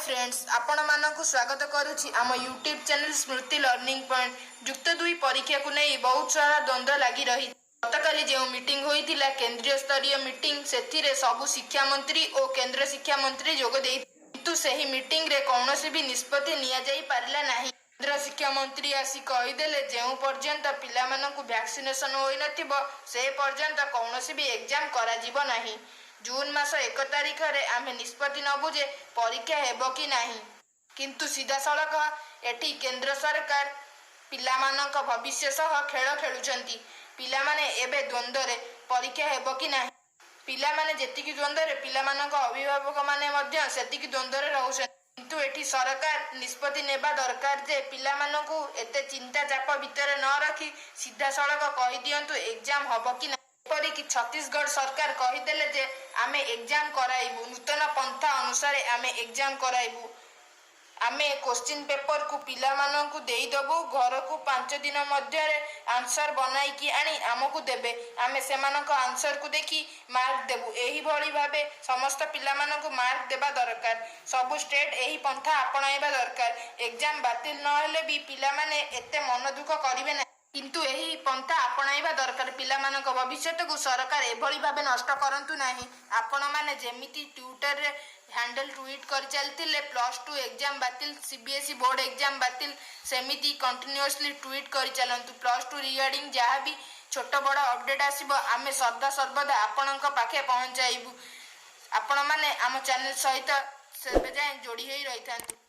Friends आपण मानक स्वागत करुछि आम यूट्यूब चैनल स्मृति लर्निंग पॉइंट युक्त 2 परीक्षा को नहीं बहुत सारा द्वंद्व लगी रही। गतकाली जो मीटिंग होइतिला केंद्रीय स्तरीय मीटिंग सेथिरे सबु शिक्षा मंत्री और केंद्र शिक्षा मंत्री जोग देइ किंतु सही मीटिंग रे कौनसी भी निष्पत्ति निया जाई पारिला नाही। केंद्र शिक्षा मंत्री आसी कहिदेले जेउ पर्यंत पिला मानकु वैक्सीनेशन होई नथिबो से पर्यंत कौनसी भी एग्जाम करा जिवो नाही। जून मास 1 तारिख रे आमे निष्पत्ति नबु जे परीक्षा हेबो कि नाही, किंतु सीधा सड़क एठी केंद्र सरकार पिला मानक भविष्य सह खेल खेलुचंती। पिला माने एबे द्वंद्व रे परीक्षा हेबो कि नाही। पिला माने जेतिकी द्वंद्व रे पिला मानक अभिभावक माने मध्य सेतिकी द्वंद्व रे रहउछन, किंतु एठी सरकार निष्पत्ति नेबा दरकार जे पिला मानकु एते चिंता चाप भितर न रखी सीधा सड़क कहि दियंतु एग्जाम हबो कि नाही। एपरिक छत्तीसगढ़ सरकार कहिदेले जे आमे एग्जाम कराइबु, नूतन पंथा अनुसार आमे एग्जाम कराइबु। आमे क्वेश्चन पेपर को पिला मानकु देई दबु, घर को 5 दिन मध्य आंसर बनाई कि आनी आमको देबे, आमे सेमानक आंसर को देखि मार्क देबु। एही भली भाबे समस्त पिला मानकु मार्क देबा दरकार। सबु स्टेट एही पंथा अपनाइबा दरकार। एग्जाम बातिल न हेले भी पिला माने एते मन दुख करिवे ना, किंतु एही पंथा अपनाइबा दरकार। पिला मानक भविष्य को सरकार एभली भाबे नष्ट करंतु नाही। आपण माने जेमिति ट्विटर रे हैंडल ट्वीट कर चलतिले +2 एग्जाम बातिल, CBSE बोर्ड एग्जाम बातिल, सेमिति कंटिन्यूअसली ट्वीट कर चलंतु। +2 रिगार्डिंग जहाँ भी छोट बड़ अपडेट आसीबो आमे सदा सर्वदा आपणक पाखे पहुंचाइबु। आपण माने आम चैनल सहित सेबे जाय जोड़ी होई रहिथांतु।